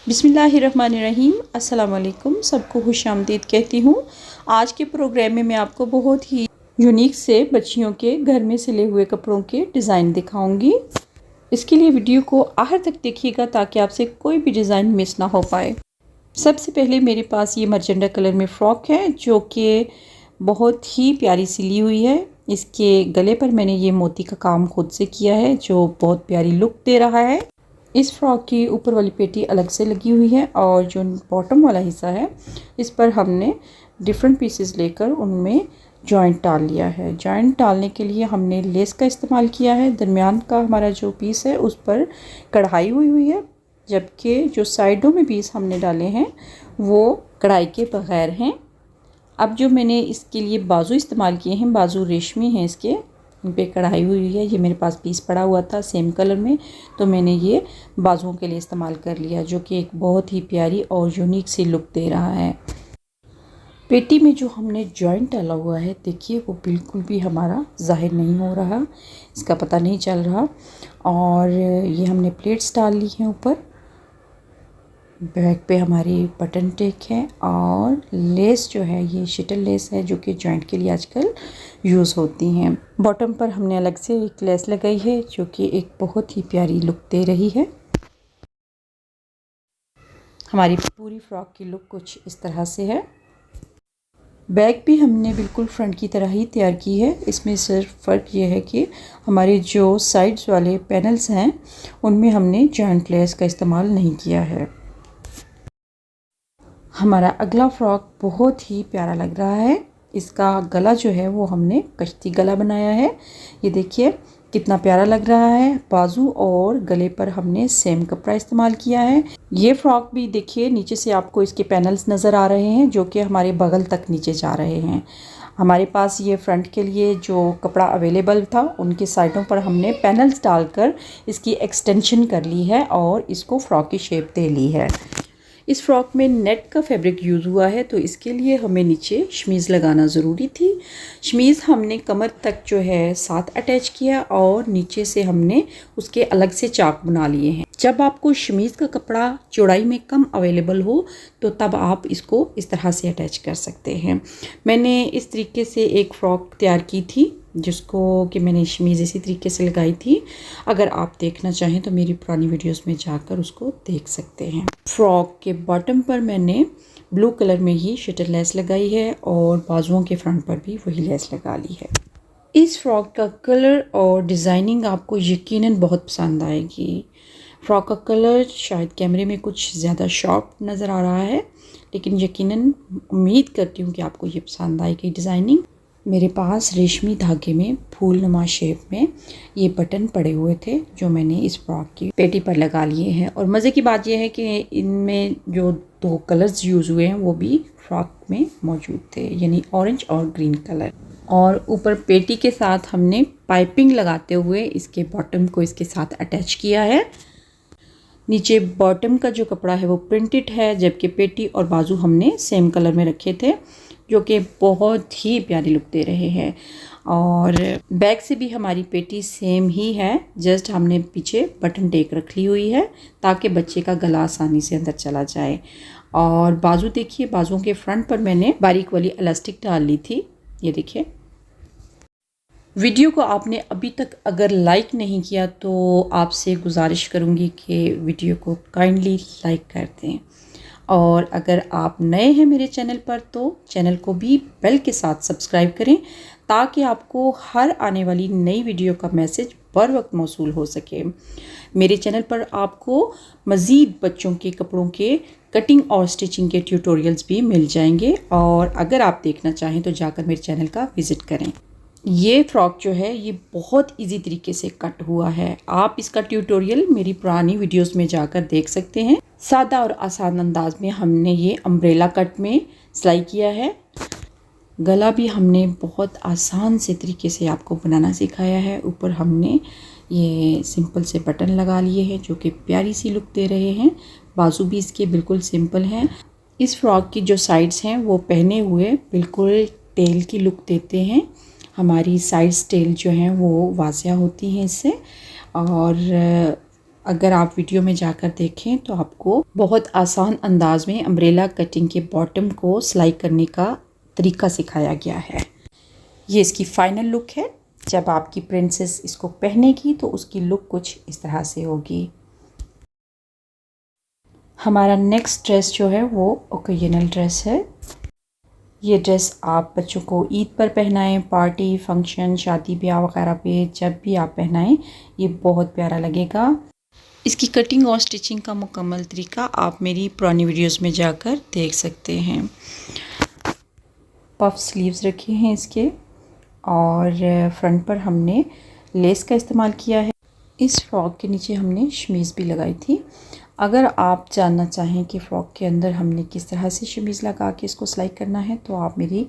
बिस्मिल्लाहिर्रहमानिर्रहीम। अस्सलाम वालेकुम। सबको खुशामदीद कहती हूँ। आज के प्रोग्राम में मैं आपको बहुत ही यूनिक से बच्चियों के घर में सिले हुए कपड़ों के डिज़ाइन दिखाऊंगी। इसके लिए वीडियो को आखिर तक देखिएगा ताकि आपसे कोई भी डिज़ाइन मिस ना हो पाए। सबसे पहले मेरे पास ये मर्जेंडा कलर में फ़्रॉक है जो कि बहुत ही प्यारी सिली हुई है। इसके गले पर मैंने ये मोती का काम खुद से किया है जो बहुत प्यारी लुक दे रहा है। इस फ्रॉक की ऊपर वाली पेटी अलग से लगी हुई है और जो बॉटम वाला हिस्सा है इस पर हमने डिफरेंट पीसेस लेकर उनमें जॉइंट डाल लिया है। जॉइंट डालने के लिए हमने लेस का इस्तेमाल किया है। दरमियान का हमारा जो पीस है उस पर कढ़ाई हुई है, जबकि जो साइडों में पीस हमने डाले हैं वो कढ़ाई के बगैर हैं। अब जो मैंने इसके लिए बाजू इस्तेमाल किए हैं, बाजू रेशमी हैं, इसके इन पे कढ़ाई हुई है। ये मेरे पास पीस पड़ा हुआ था सेम कलर में, तो मैंने ये बाजुओं के लिए इस्तेमाल कर लिया, जो कि एक बहुत ही प्यारी और यूनिक सी लुक दे रहा है। पेटी में जो हमने जॉइंट डाला हुआ है देखिए वो बिल्कुल भी हमारा ज़ाहिर नहीं हो रहा, इसका पता नहीं चल रहा। और ये हमने प्लेट्स डाल ली हैं ऊपर। बैक पे हमारी बटन टेक है और लेस जो है ये शिटल लेस है जो कि जॉइंट के लिए आजकल यूज़ होती हैं। बॉटम पर हमने अलग से एक लेस लगाई है जो कि एक बहुत ही प्यारी लुक दे रही है। हमारी पूरी फ्रॉक की लुक कुछ इस तरह से है। बैक भी हमने बिल्कुल फ्रंट की तरह ही तैयार की है। इसमें सिर्फ फ़र्क ये है कि हमारे जो साइड्स वाले पैनल्स हैं उनमें हमने जॉइंट लेस का इस्तेमाल नहीं किया है। हमारा अगला फ़्रॉक बहुत ही प्यारा लग रहा है। इसका गला जो है वो हमने कश्ती गला बनाया है। ये देखिए कितना प्यारा लग रहा है। बाजू और गले पर हमने सेम कपड़ा इस्तेमाल किया है। ये फ्रॉक भी देखिए नीचे से आपको इसके पैनल्स नज़र आ रहे हैं जो कि हमारे बगल तक नीचे जा रहे हैं। हमारे पास ये फ्रंट के लिए जो कपड़ा अवेलेबल था उनके साइडों पर हमने पैनल्स डालकर इसकी एक्सटेंशन कर ली है और इसको फ्रॉक की शेप दे ली है। इस फ्रॉक में नेट का फैब्रिक यूज़ हुआ है तो इसके लिए हमें नीचे शमीज़ लगाना ज़रूरी थी। शमीज़ हमने कमर तक जो है साथ अटैच किया और नीचे से हमने उसके अलग से चाक बना लिए हैं। जब आपको शमीज़ का कपड़ा चौड़ाई में कम अवेलेबल हो तो तब आप इसको इस तरह से अटैच कर सकते हैं। मैंने इस तरीके से एक फ़्रॉक तैयार की थी जिसको कि मैंने शमीज़ इसी तरीके से लगाई थी। अगर आप देखना चाहें तो मेरी पुरानी वीडियोस में जाकर उसको देख सकते हैं। फ्रॉक के बॉटम पर मैंने ब्लू कलर में ही शटल लेस लगाई है और बाजुओं के फ्रंट पर भी वही लेस लगा ली है। इस फ्रॉक का कलर और डिज़ाइनिंग आपको यकीनन बहुत पसंद आएगी। फ्रॉक का कलर शायद कैमरे में कुछ ज़्यादा शार्प नज़र आ रहा है, लेकिन यकीनन उम्मीद करती हूँ कि आपको ये पसंद आएगी डिज़ाइनिंग। मेरे पास रेशमी धागे में फूल नुमा शेप में ये बटन पड़े हुए थे जो मैंने इस फ्रॉक की पेटी पर लगा लिए हैं। और मज़े की बात यह है कि इनमें जो दो कलर्स यूज़ हुए हैं वो भी फ्रॉक में मौजूद थे, यानी ऑरेंज और ग्रीन कलर। और ऊपर पेटी के साथ हमने पाइपिंग लगाते हुए इसके बॉटम को इसके साथ अटैच किया है। नीचे बॉटम का जो कपड़ा है वो प्रिंटेड है, जबकि पेटी और बाजू हमने सेम कलर में रखे थे जो कि बहुत ही प्यारी लुक दे रहे हैं। और बैक से भी हमारी पेटी सेम ही है, जस्ट हमने पीछे बटन टेक रखी हुई है ताकि बच्चे का गला आसानी से अंदर चला जाए। और बाजू देखिए, बाजुओं के फ्रंट पर मैंने बारीक वाली इलास्टिक डाल ली थी। ये देखिए। वीडियो को आपने अभी तक अगर लाइक नहीं किया तो आपसे गुजारिश करूँगी कि वीडियो को काइंडली लाइक कर दें। और अगर आप नए हैं मेरे चैनल पर तो चैनल को भी बेल के साथ सब्सक्राइब करें ताकि आपको हर आने वाली नई वीडियो का मैसेज बर वक्त मौसूल हो सके। मेरे चैनल पर आपको मज़ीद बच्चों के कपड़ों के कटिंग और स्टिचिंग के ट्यूटोरियल्स भी मिल जाएंगे, और अगर आप देखना चाहें तो जाकर मेरे चैनल का विज़िट करें। ये फ़्रॉक जो है ये बहुत इजी तरीके से कट हुआ है। आप इसका ट्यूटोरियल मेरी पुरानी वीडियोस में जाकर देख सकते हैं। सादा और आसान अंदाज में हमने ये अम्ब्रेला कट में सिलाई किया है। गला भी हमने बहुत आसान से तरीके से आपको बनाना सिखाया है। ऊपर हमने ये सिंपल से बटन लगा लिए हैं जो कि प्यारी सी लुक दे रहे हैं। बाजू भी इसके बिल्कुल सिंपल हैं। इस फ्रॉक की जो साइड्स हैं वो पहने हुए बिल्कुल टेल की लुक देते हैं। हमारी साइड्स टेल जो हैं वो वाज़िया होती हैं इससे। और अगर आप वीडियो में जाकर देखें तो आपको बहुत आसान अंदाज में अम्ब्रेला कटिंग के बॉटम को सिलाई करने का तरीका सिखाया गया है। ये इसकी फाइनल लुक है। जब आपकी प्रिंसेस इसको पहनेगी तो उसकी लुक कुछ इस तरह से होगी। हमारा नेक्स्ट ड्रेस जो है वो ओकेजनल ड्रेस है। ये ड्रेस आप बच्चों को ईद पर पहनाएं, पार्टी, फंक्शन, शादी ब्याह वगैरह पे जब भी आप पहनाएं ये बहुत प्यारा लगेगा। इसकी कटिंग और स्टिचिंग का मुकम्मल तरीका आप मेरी पुरानी वीडियोस में जाकर देख सकते हैं। पफ स्लीव्स रखे हैं इसके और फ्रंट पर हमने लेस का इस्तेमाल किया है। इस फ्रॉक के नीचे हमने शमीज़ भी लगाई थी। अगर आप जानना चाहें कि फ़्रॉक के अंदर हमने किस तरह से शमीज़ लगा के इसको सिलाई करना है तो आप मेरी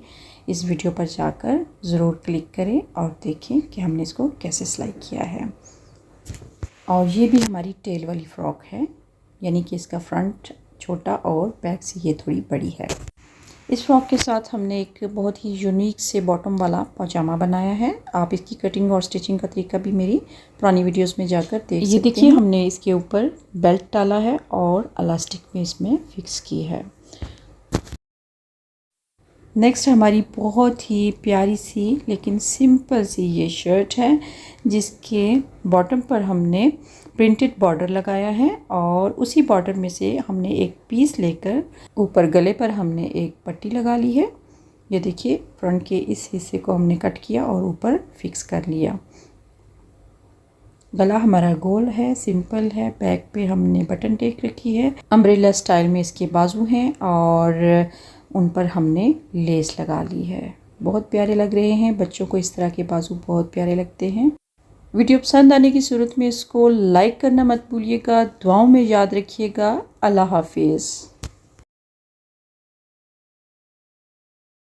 इस वीडियो पर जाकर ज़रूर क्लिक करें और देखें कि हमने इसको कैसे सिलाई किया है। और ये भी हमारी टेल वाली फ़्रॉक है, यानी कि इसका फ्रंट छोटा और बैक से ये थोड़ी बड़ी है। इस फ्रॉक के साथ हमने एक बहुत ही यूनिक से बॉटम वाला पजामा बनाया है। आप इसकी कटिंग और स्टिचिंग का तरीका भी मेरी पुरानी वीडियोस में जाकर देख सकते हैं। ये देखिए हमने इसके ऊपर बेल्ट डाला है और इलास्टिक में इसमें फिक्स की है। नेक्स्ट हमारी बहुत ही प्यारी सी लेकिन सिंपल सी ये शर्ट है, जिसके बॉटम पर हमने प्रिंटेड बॉर्डर लगाया है और उसी बॉर्डर में से हमने एक पीस लेकर ऊपर गले पर हमने एक पट्टी लगा ली है। ये देखिए फ्रंट के इस हिस्से को हमने कट किया और ऊपर फिक्स कर लिया। गला हमारा गोल है, सिंपल है। बैक पे हमने बटन टेक रखी है। अम्ब्रेला स्टाइल में इसके बाजू हैं और उन पर हमने लेस लगा ली है। बहुत प्यारे लग रहे हैं, बच्चों को इस तरह के बाजू बहुत प्यारे लगते हैं। वीडियो पसंद आने की सूरत में इसको लाइक करना मत भूलिएगा। दुआओं में याद रखिएगा। अल्लाह हाफिज़।